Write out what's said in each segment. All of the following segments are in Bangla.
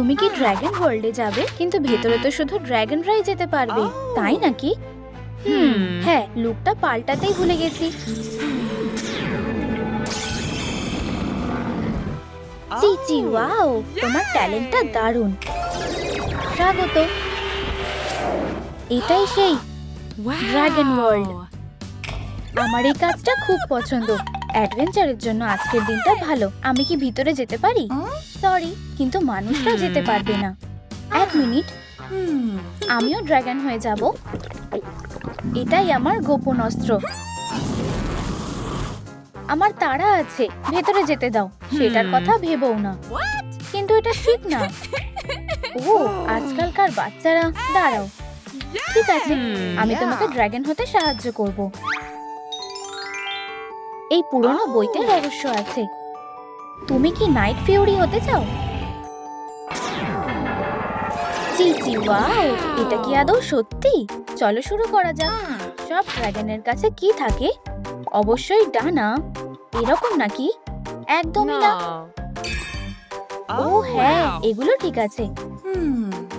তুমি কি ড্রাগন ওয়ার্ল্ডে যাবে? কিন্তু ভেতরে তো শুধু ড্রাগনরাই যেতে পারবে, তাই নাকি? হ্যাঁ, লুকটা পাল্টাতেই ভুলে গেছি। চিচি, ওয়াও, তোমার ট্যালেন্টটা দারুণ। স্বাগত। এটাই সেই ড্রাগন ওয়ার্ল্ড। আমার এই কাজটা খুব পছন্দ। অ্যাডভেঞ্চারের জন্য আজকের দিনটা ভালো। আমি কি ভিতরে যেতে পারি? সরি, কিন্তু মানুষরা যেতে পারবে না। এক মিনিট, আমিও ড্রাগন হয়ে যাব। এটাই আমার গোপন অস্ত্র। আমার তাড়া আছে, ভেতরে যেতে দাও। সেটার কথা ভেবও না। কিন্তু এটা ঠিক না। ও, আজকালকার বাচ্চারা। দাঁড়াও, ঠিক আছে, আমি তোমাকে ড্রাগন হতে সাহায্য করব। এই পুরনো বইতে রহস্য আছে। তুমি কি নাইট ফিউরি হতে চাও? চিচি, ওয়াও, এটা কি আদৌ সত্যি? চলো শুরু করা যাক। সব ড্রাগনের কাছে কি থাকে? অবশ্যই ডানা। এরকম নাকি? একদমই না। ও হ্যাঁ, এগুলো ঠিক আছে।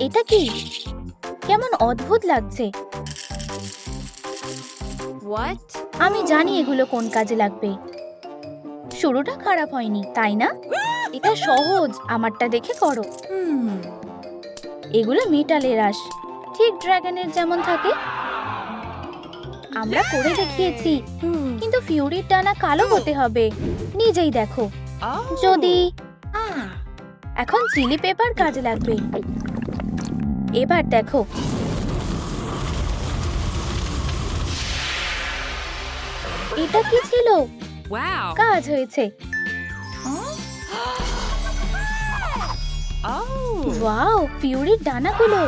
এটা কি? কেমন অদ্ভুত লাগছে। আমি জানি এগুলো কোন কাজে লাগবে। শুরুটা খারাপ হয়নি, তাই না? এটা সহজ, আমারটা দেখে করো। এগুলো মেটালের আঁশ, ঠিক ড্রাগনের যেমন থাকে। আমরা করে দেখিয়েছি, কিন্তু ফিউরির ডানা কালো হতে হবে। নিজেই দেখো। যদি এখন চিলি পেপার কাজে লাগবে। এবার দেখো, এটা কি ছিল? কাজ হয়েছে। ওয়াও, ফিউরির ডানাগুলো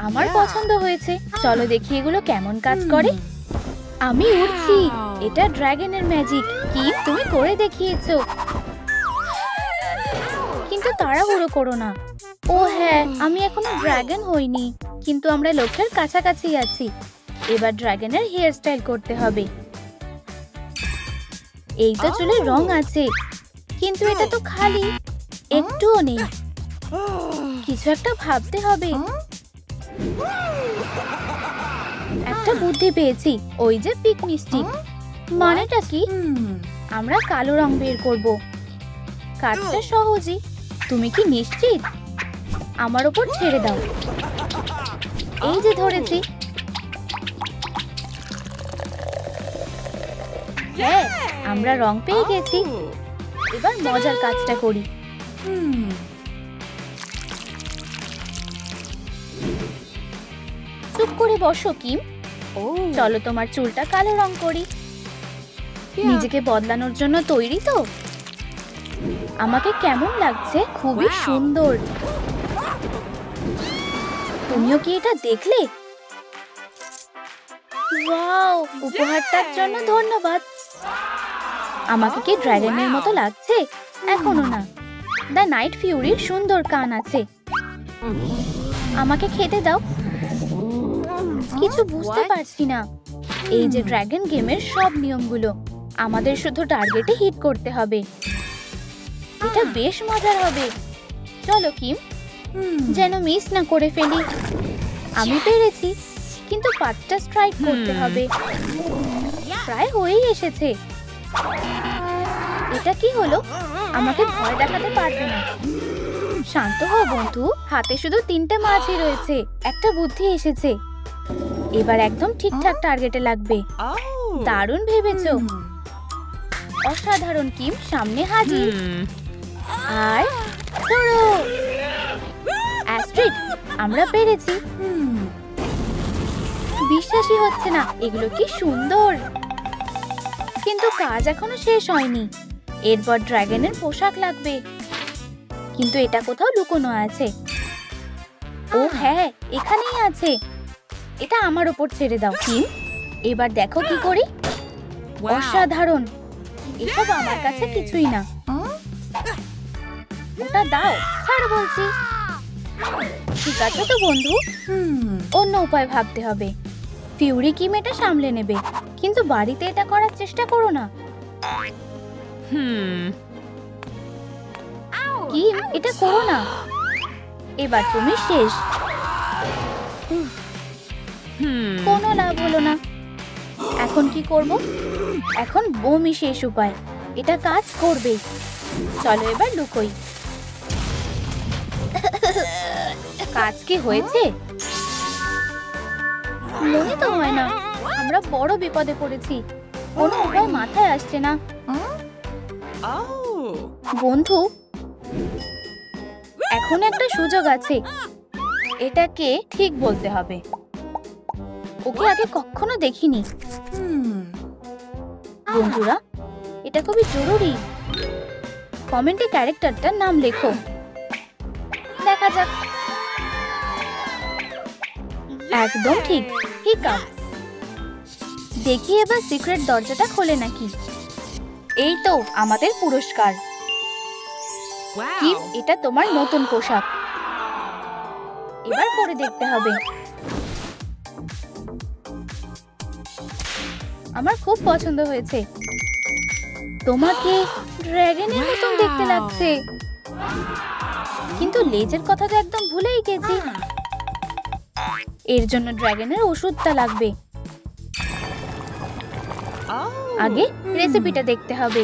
আমার পছন্দ হয়েছে। চলো দেখি এগুলো কেমন কাজ করে। আমি উড়ছি। এটা ড্রাগনের ম্যাজিক। কি তুমি করে দেখিয়েছো। কিন্তু তাড়াহুড়ো করো না। ও হ্যাঁ, আমি এখনো ড্রাগন হইনি, কিন্তু আমরা লক্ষ্যের কাছাকাছি আছি। এবার ড্রাগনের হেয়ার স্টাইল করতে হবে। এই তো চুলে রং আছে, কিন্তু এটা তো খালি, একটুও নেই। কিছু একটা ভাবতে হবে। একটা বুদ্ধি পেয়েছি, ওই যে পিক মিষ্টি। মানেটা কি? আমরা কালো রং বের করব। কাজটা সহজই। তুমি কি নিশ্চিত? আমার উপর ছেড়ে দাও। এই যে ধরেছি। হ্যাঁ, আমরা রং পেয়ে গেছি। এবার মজার কাজটা করি। চুপ করে বসো কিম। চলো তোমার চুলটা কালো রং করি। নিজেকে বদলানোর জন্য তৈরি তো? আমাকে কেমন লাগছে? খুবই সুন্দর। তুমিও কি এটা দেখলে? ওয়াও, উপহারটার জন্য ধন্যবাদ। আমাকে কি ড্রাগনের মতো লাগছে? এখনো না। দ্য নাইট ফিউরির সুন্দর কান আছে। আমাকে খেতে দাও। কিছু বুঝতে পারছি না। এই যে ড্রাগন গেমের সব নিয়মগুলো, আমাদের শুধু টার্গেটে হিট করতে হবে। এটা বেশ মজার হবে। চলো কিম, যেন মিস না করে ফেলি। আমি পেরেছি, কিন্তু 5টা স্ট্রাইক করতে হবে। প্রায় হয়েই এসেছে। এটা কি হলো? আমাকে ভয় দেখাতে পারবে না। শান্ত হও বন্ধু, হাতে শুধু 3টে মাছই রয়েছে। একটা বুদ্ধি এসেছে। এবার একদম ঠিকঠাক টার্গেটে লাগবে। দারুণ ভেবেছো। অসাধারণ কিম, সামনে হাজির। আর ধরো। অ্যাস্ট্রিড, আমরা পেরেছি। বিশ্বাসই হচ্ছে না, এগুলো কি সুন্দর। কিন্তু কাজ এখনো শেষ হয়নি। এরপর ড্রাগনের পোশাক লাগবে, কিন্তু এটা কোথাও লুকোনো আছে। ও হ্যাঁ, এখানেই আছে। এটা আমার উপর ছেড়ে দাও কিম। এবার দেখো কি করি। অসাধারণ। এসব আমার কাছে কিছুই না। ওটা দাও, ছাড় বলছি। ঠিক আছে তো বন্ধু, অন্য উপায় ভাবতে হবে। ফিউরি কিম এটা সামলে নেবে, কিন্তু বাড়িতে এটা করার চেষ্টা করো না। কিম, এটা করো না। এবার তুমি শেষ। কোনো লাভ হলো না। এখন কি করব? এখন বমি শেষ উপায়। এটা কাজ করবে। চলো এবার লুকোই। কাজ কি হয়েছে? মনে তো হয় না। আমরা বড় বিপদে পড়েছি। কোনো উপায় মাথায় আসছে না। বন্ধু, এখন একটা সুযোগ আছে। এটাকে ঠিক বলতে হবে। ওকে আগে কখনো দেখিনি। বন্ধুরা, এটা খুবই জরুরি। কমেন্টে ক্যারেক্টারটার নাম লেখো। দেখা যাক। একদম ঠিক। হিকাপ। দেখি এবার সিক্রেট দরজাটা খোলে নাকি। এই তো আমাদের পুরস্কার। কিম, এটা তোমার নতুন পোশাক। এবার পরে দেখতে হবে। আমার খুব পছন্দ হয়েছে। তোমাকে ড্রাগনের মতন দেখতে লাগছে। কিন্তু লেজের কথা তো একদম ভুলেই গেছি। এর জন্য ড্রাগনের ওষুধটা লাগবে। আগে রেসিপিটা দেখতে হবে।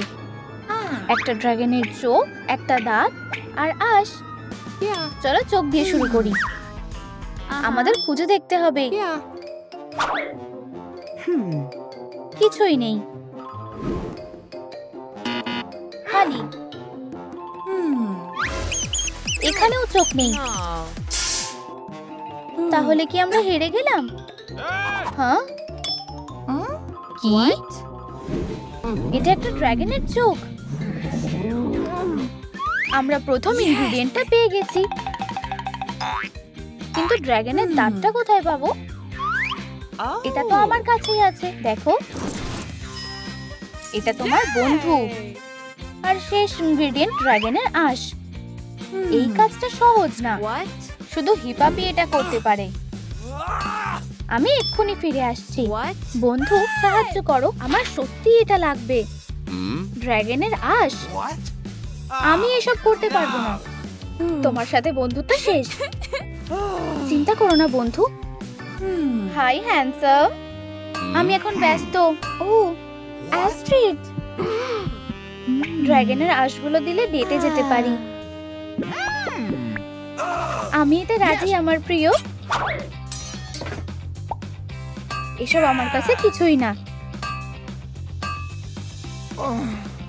একটা ড্রাগনের চোখ, একটা দাঁত আর আঁশ। চলো চোখ দিয়ে শুরু করি। আমাদের খুঁজে দেখতে হবে। কিছুই নেই, খালি। এখানেও চোখ নেই। তাহলে কি আমরা হেরে গেলাম? হ্যাঁ, কি? এটা একটা ড্রাগনের চোখ। আমরা প্রথম ইনগ্রেডিয়েন্টটা পেয়ে গেছি। কিন্তু ড্রাগনের দাঁতটা কোথায় পাবো? এটা তো আমার কাছেই আছে। দেখো, এটা তোমার বন্ধু। আর শেষ ইনগ্রেডিয়েন্ট ড্রাগনের আঁশ। এই কাজটা সহজ না। শুধু হিপাপি এটা করতে পারে। আমি এক্ষুনি ফিরে আসছি। বন্ধু, সাহায্য করো। আমার সত্যি এটা লাগবে। ড্রাগনের আঁশ। আমি এসব করতে পারবো না। তোমার সাথে বন্ধুত্ব শেষ। চিন্তা করো না বন্ধু। Hi handsome. আমি এখন ব্যস্ত। ও, অ্যাস্ট্রিড। ড্রাগনের আঁশগুলো দিলে ডেটে যেতে পারি। আমি এতে রাজি আমার প্রিয়। এসব আমার কাছে কিছুই না।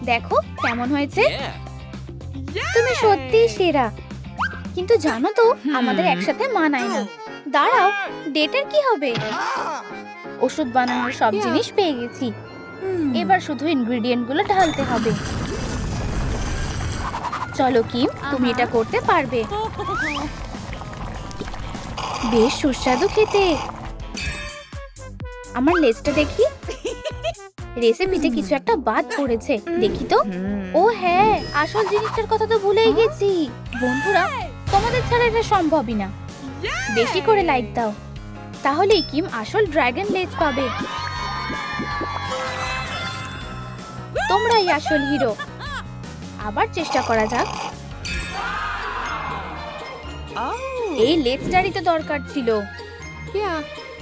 দেখো কেমন হয়েছে। তুমি সত্যি সেরা। কিন্তু জানো তো, আমাদের একসাথে মানায় না। দাঁড়াও, ডেটের কি হবে? ওষুধ বানানোর সব জিনিস পেয়ে গেছি। এবার শুধু ইনগ্রেডিয়েন্ট গুলো ঢালতে হবে। চলো কিম, তুমি এটা করতে পারবে। বেশ সুস্বাদু খেতে। আমার লেজটা দেখি। রেসিপিতে কিছু একটা বাদ পড়েছে। দেখি তো। ও হ্যাঁ, আসল জিনিসটার কথা তো ভুলেই গেছি। বন্ধুরা, তোমাদের ছাড়া এটা সম্ভবই না। বেশি করে লাইক দাও। তাহলেই কিম আসল ড্রাগন লেজ পাবে। তোমরাই আসল হিরো। আবার চেষ্টা করা যাক। এই লেজটারই তো দরকার ছিল।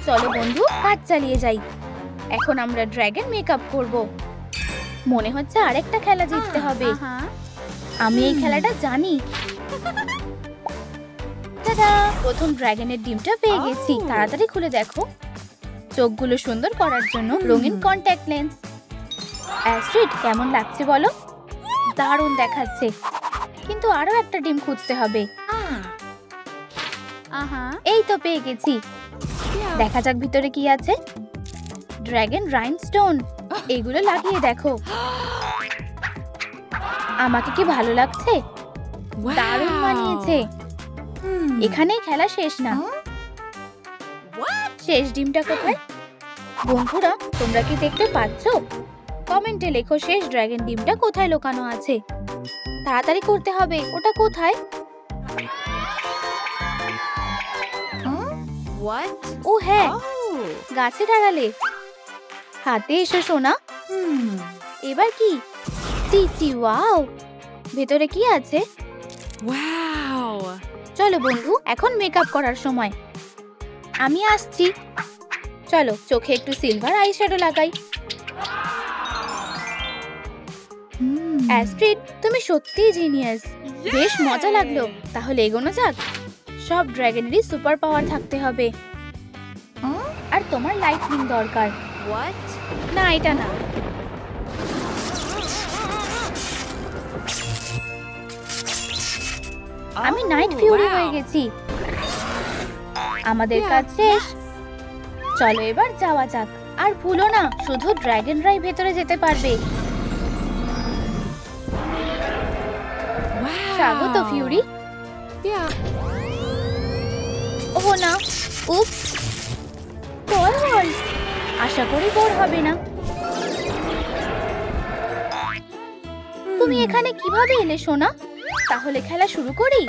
চলো বন্ধু, কাজ চালিয়ে যাই। এখন আমরা ড্রাগন মেকআপ করব। মনে হচ্ছে আরেকটা খেলা জিততে হবে। আমি এই খেলাটা জানি। টাটা! প্রথম ড্রাগনের ডিমটা পেয়ে গেছি। তাড়াতাড়ি খুলে দেখো। চোখগুলো সুন্দর করার জন্য রঙিন কন্ট্যাক্ট লেন্স। অ্যাস্ট্রিড, কেমন লাগছে বলো? দারুণ দেখাচ্ছে। কিন্তু আরো একটা ডিম খুঁজতে হবে। এই তো পেয়ে গেছি। দেখা যাক ভিতরে কি আছে। Dragon rhinestone. এগুলো লাগিয়ে দেখো। আমাকে কি ভালো লাগছে? দারুণ মানিয়েছে। এখানেই খেলা শেষ না। শেষ ডিমটা কোথায়? বন্ধুরা, তোমরা কি দেখতে পাচ্ছ? কমেন্টে লেখো শেষ ড্রাগন ডিমটা কোথায় লুকানো আছে। তাড়াতাড়ি করতে হবে। ওটা কোথায়? ও হ্যাঁ, গাছের আড়ালে। হাতে এসো সোনা। এবার কি? চিচি, ওয়াও! ভেতরে কি আছে? Wow! চলো বন্ধু, এখন মেকআপ করার সময়। আমি আসছি। চলো চোখে একটু সিলভার আইশ্যাডো লাগাই। অ্যাস্ট্রিড, তুমি সত্যিই জিনিয়াস। বেশ মজা লাগলো। তাহলে এগোনো যাক। সব ড্রাগনেরই সুপার পাওয়ার থাকতে হবে। আর তোমার লাইটনিং দরকার। What? না, এটা না। আমি নাইট ফিউরি হয়ে গেছি। আমাদের কাজ শেষ। চলো এবার যাওয়া যাক। আর ভুলো না, শুধু ড্রাগনরাই ভেতরে যেতে পারবে। Wow! স্বাগত ফিউরি। Yeah. ওহ না, উপস। বল, আশা করি বোর হবে না। তুমি এখানে কিভাবে এলে সোনা? তাহলে খেলা শুরু করি।